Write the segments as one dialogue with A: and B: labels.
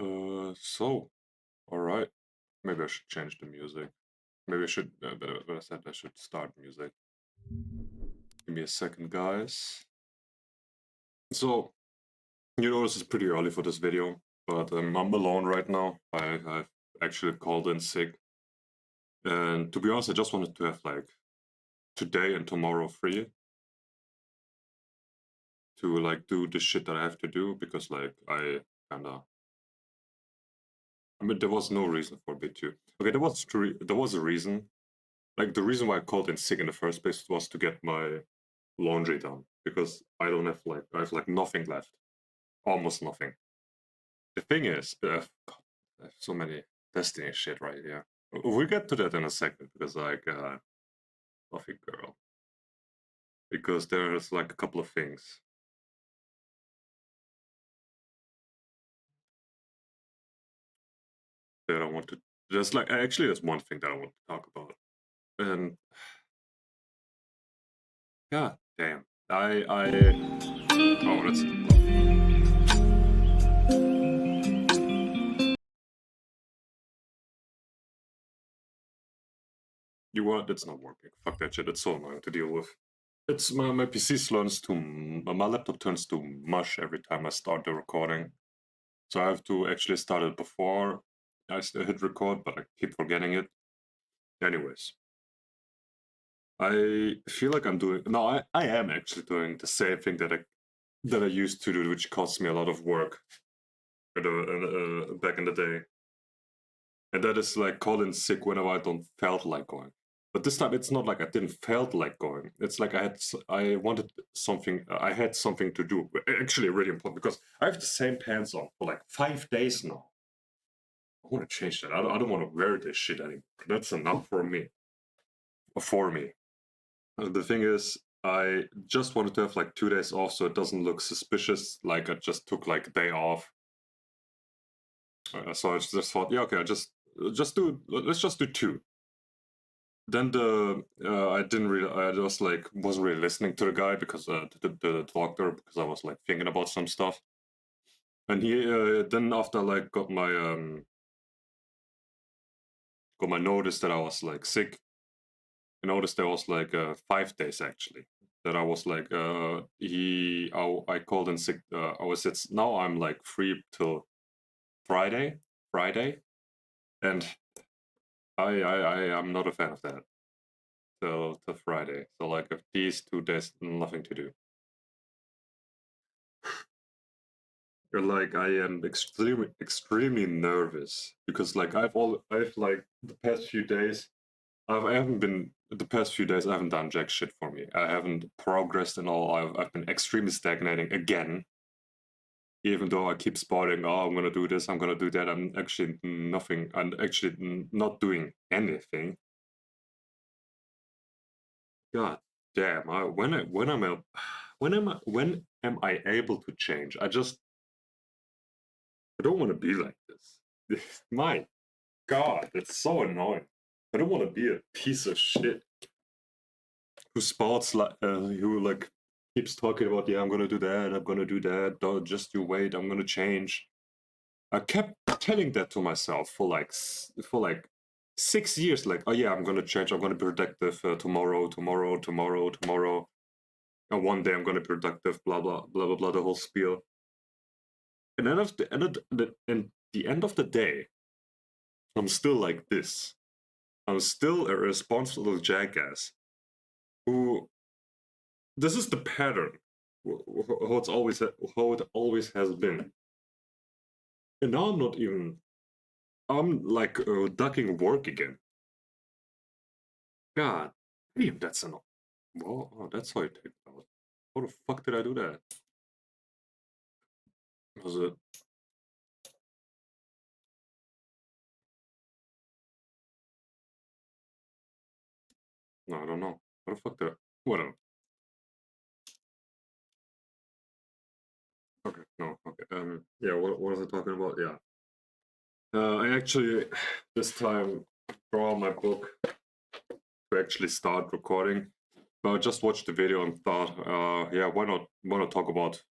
A: So, all right. Maybe I should change the music. Maybe I should, but I said I should start music. Give me a second, guys. So, this is pretty early for this video, but I'm alone right now. I've actually called in sick. And to be honest, I just wanted to have like today and tomorrow free to like do the shit that I have to do because like I mean, there was no reason for me to. Okay, there was a reason. Like the reason why I called in sick in the first place was to get my laundry done because I have like nothing left, almost nothing. The thing is, God, I have so many Destiny shit right here. We'll get to that in a second because like Fluffy Girl, because there's like a couple of things that I want to. There's like actually there's one thing that I want to talk about, and god damn, oh that's the you what? It's not working. Fuck that shit. It's so annoying to deal with. It's my PC turns to my laptop turns to mush every time I start the recording. So I have to actually start it before I hit record, but I keep forgetting it. Anyways, I feel like I'm doing no. I am actually doing the same thing that I used to do, which costs me a lot of work back in the day, and that is like calling sick whenever I don't felt like going. But this time it's not like I didn't felt like going. It's like I wanted something. I had something to do. Actually, really important because I have the same pants on for like 5 days now. I want to change that. I don't want to wear this shit anymore. That's enough for me. For me. The thing is, I just wanted to have like 2 days off so it doesn't look suspicious. Like I just took like a day off. So I just thought, yeah, okay, just do. Let's just do two. Then I didn't really. I just like wasn't really listening to the guy because the doctor because I was like thinking about some stuff. And he then after like got my notice that I was like sick. I noticed there was like 5 days actually that I was like I called in sick. I was it's now I'm like free till Friday, and I'm not a fan of that till Friday. So like if these 2 days nothing to do. You're like I am extremely nervous because like I've like the past few days I haven't been the past few days. I haven't done jack shit for me. I haven't progressed in all. I've been extremely stagnating again. Even though I keep spotting, oh, I'm gonna do this, I'm gonna do that. I'm actually nothing. I'm actually not doing anything. God damn! When am I able to change? I don't want to be like this. My God, it's so annoying. I don't want to be a piece of shit who spouts like who like keeps talking about yeah I'm gonna do that, I'm gonna do that. Don't just you wait, I'm gonna change. I kept telling that to myself for like 6 years. Like oh yeah I'm gonna change. I'm gonna be productive tomorrow. And one day I'm gonna be productive. Blah blah blah blah blah. The whole spiel. And then at the end of the day, I'm still like this. I'm still a responsible jackass who this is the pattern how it always has been, and now I'm like ducking work again. God damn, that's an well, oh, that's how you take it out. How the fuck did I do that? Was it no, I don't know. How the fuck did I whatever. Okay, no, okay. Yeah, what was I talking about? Yeah. I actually this time draw my book to actually start recording. But I just watched the video and thought, yeah, why not talk about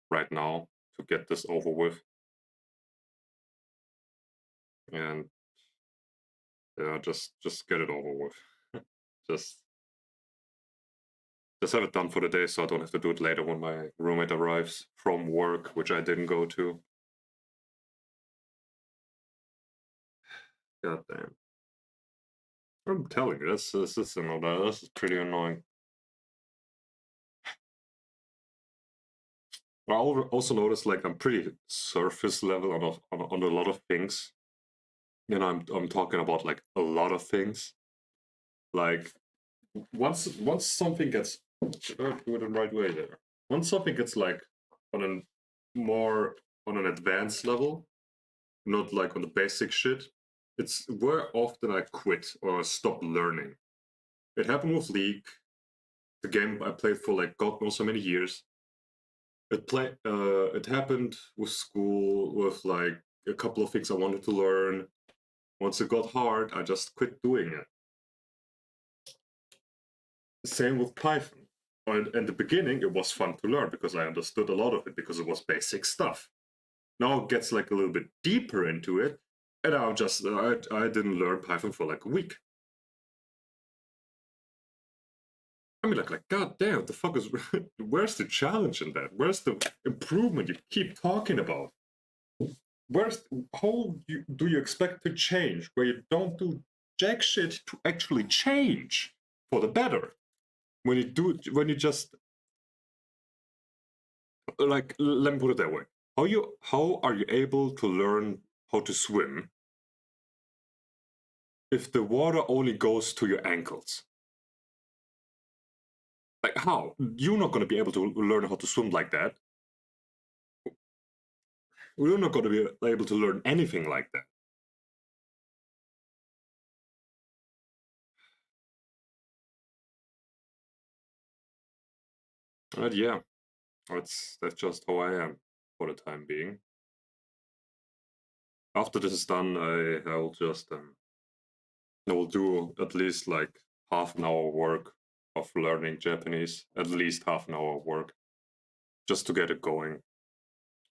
A: right now to get this over with. and yeah, just get it over with. just just have it done for the day, so I don't have to do it later when my roommate arrives from work, which I didn't go to. God damn! I'm telling you, this is pretty annoying. I also noticed like I'm pretty surface level on a lot of things. You know, I'm talking about like a lot of things. Like once something gets do it the right way there. Once something gets like on a more on an advanced level, not like on the basic shit, it's where often I quit or stop learning. It happened with League, the game I played for like God knows so many years. It happened with school, with like a couple of things I wanted to learn. Once it got hard, I just quit doing it. Same with Python. And in the beginning, it was fun to learn because I understood a lot of it because it was basic stuff. Now it gets like a little bit deeper into it, and I didn't learn Python for like a week. I mean, like God damn, the fuck is where's the challenge in that? Where's the improvement you keep talking about? Where's do you expect to change where you don't do jack shit to actually change for the better? When you just like let me put it that way. How are you able to learn how to swim if the water only goes to your ankles? Like how? You're not going to be able to learn how to swim like that. You're not going to be able to learn anything like that. But yeah, that's just how I am for the time being. After this is done, I will just I will do at least like half an hour work of learning Japanese, at least half an hour work, just to get it going.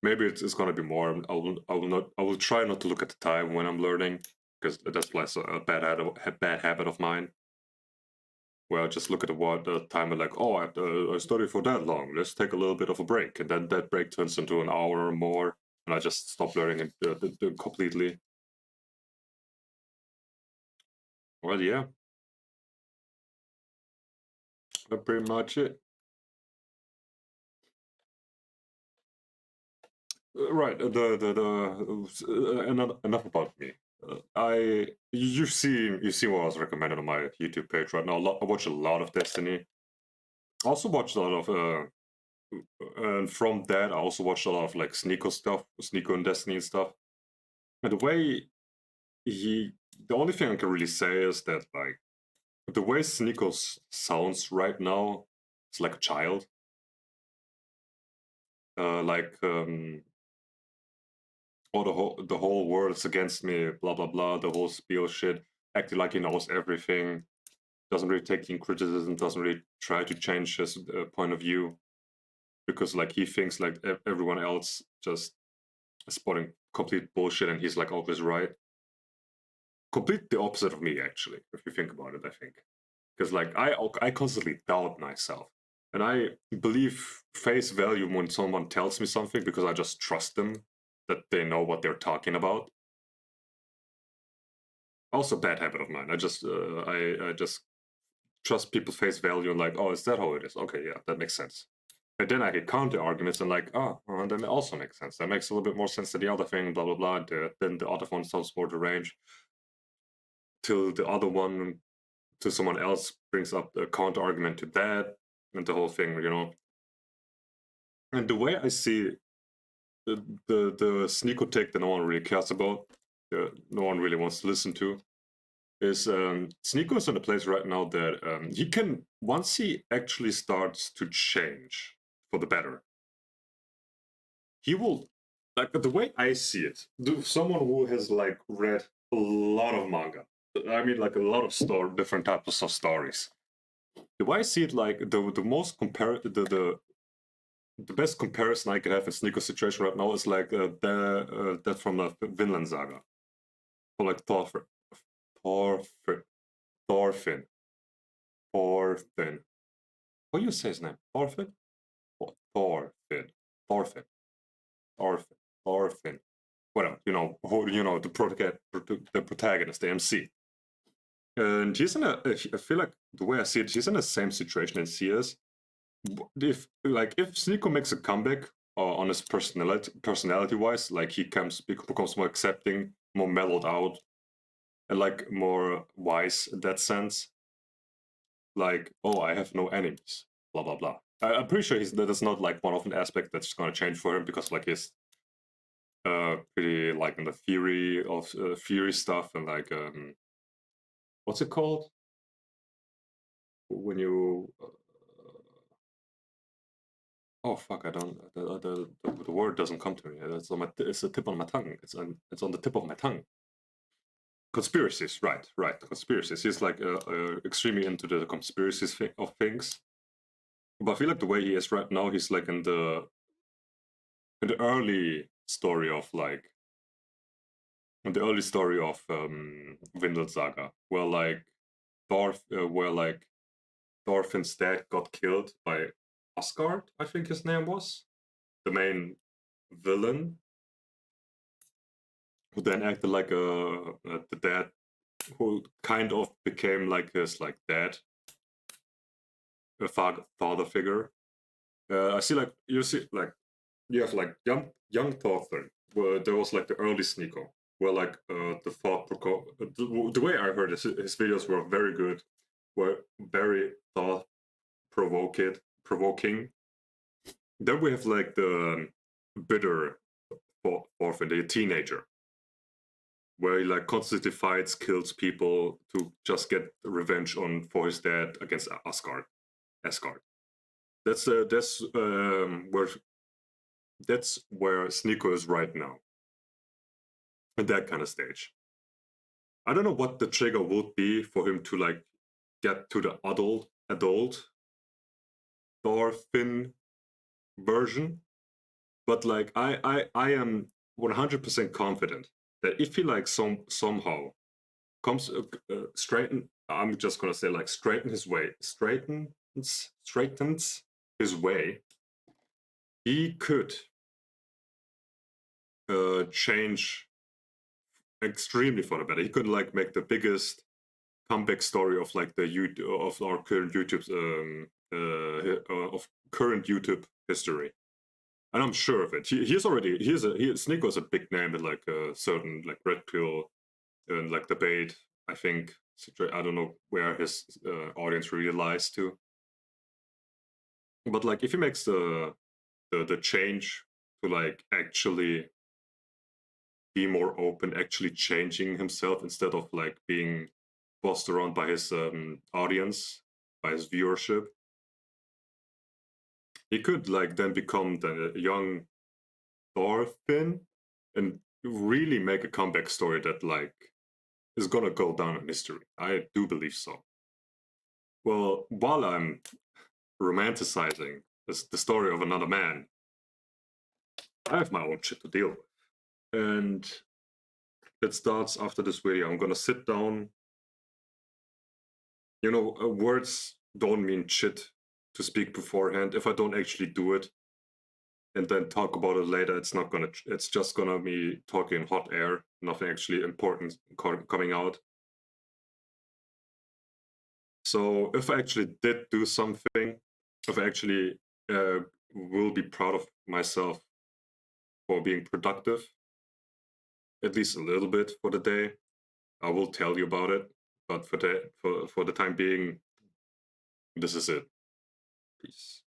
A: Maybe it's gonna be more. I will try not to look at the time when I'm learning because that's like a bad habit of mine. Where I just look at the time and like, oh, I studied for that long. Let's take a little bit of a break, and then that break turns into an hour or more, and I just stop learning it completely. Well, yeah, that's pretty much it. Right. Enough about me. You've seen what I was recommended on my YouTube page right now. I watch a lot of Destiny. I also watch a lot of and from that I also watched a lot of like Sneeko stuff, Sneeko and Destiny and stuff. And he, the only thing I can really say is that like the way Sneeko sounds right now, it's like a child. Like oh the whole world's against me, blah blah blah, the whole spiel shit, acting like he knows everything, doesn't really take in criticism, doesn't really try to change his point of view because like he thinks like everyone else just spotting complete bullshit and he's like always right. Complete the opposite of me actually, if you think about it, I think. Because like I constantly doubt myself. And I believe face value when someone tells me something because I just trust them that they know what they're talking about. Also, bad habit of mine. I just trust people face value and like, oh, is that how it is? Okay, yeah, that makes sense. And then I get counter arguments and like, oh, well, that also makes sense. That makes a little bit more sense than the other thing, blah blah blah. Then the other one sounds more deranged. Till the other one, to someone else brings up a counter argument to that, and the whole thing, you know. And the way I see the Sneeko take that no one really cares about, no one really wants to listen to, is Sneeko is in a place right now that he can, once he actually starts to change for the better, he will, like the way I see it, someone who has like read a lot of manga, I mean like a lot of different types of stories. The way I see it, like the most the best comparison I could have in Sneaker situation right now is like that from the Vinland Saga. Or like Thorfinn. Thorfinn. Thorfinn. Thorfinn. How do you say his name? Thorfinn? Thorfinn. Thorfinn. Thorfinn. Thorfinn. Whatever. The protagonist, the MC. And he's in I feel like the way I see it, he's in the same situation as he is. If Sneeko makes a comeback on his personality wise, like he becomes more accepting, more mellowed out, and like more wise in that sense. Like, oh, I have no enemies, blah blah blah. I'm pretty sure that is not like one of an aspect that's going to change for him, because like he's pretty like in the theory of theory stuff, and like what's it called when you oh fuck, I don't the word doesn't come to me. It's the tip on my tongue. It's on the tip of my tongue. Conspiracies, right? Conspiracies. He's like extremely into the conspiracies of things. But I feel like the way he is right now, he's like in the early story of Vinland Saga, where Thorfinn's dad got killed by Asgard, I think his name was, the main villain, who then acted like the dad, who kind of became like his dad, a father figure. I see you have like young Thorfinn, where there was like the early Sneeko, where like the way I heard his videos were very good, were very thought provoking. Then we have like the bitter Thorfinn, the teenager, where he like constantly fights, kills people to just get revenge for his dad against Asgard. That's where Sneeko is right now, at that kind of stage. I don't know what the trigger would be for him to like get to the adult Thorfinn version, but like I am 100% confident that if he like somehow comes straighten, I'm just gonna say like straightens his way, he could change extremely for the better. He could like make the biggest comeback story of like of our current YouTube history, and I'm sure of it. Sneeko is a big name in like a certain like red pill and like debate. I think I don't know where his audience really lies to, but like if he makes the change to like actually be more open, actually changing himself instead of like being bossed around by his audience, by his viewership, he could like then become the young Thorfinn and really make a comeback story that like is gonna go down in history. I do believe so. Well, while I'm romanticizing the story of another man, I have my own shit to deal with. And it starts after this video. I'm gonna sit down. Words don't mean shit to speak beforehand. If I don't actually do it and then talk about it later, it's just gonna be talking hot air, nothing actually important coming out. So if I actually did do something, if I actually will be proud of myself for being productive, at least a little bit for the day, I will tell you about it. But for the time being, this is it. Peace.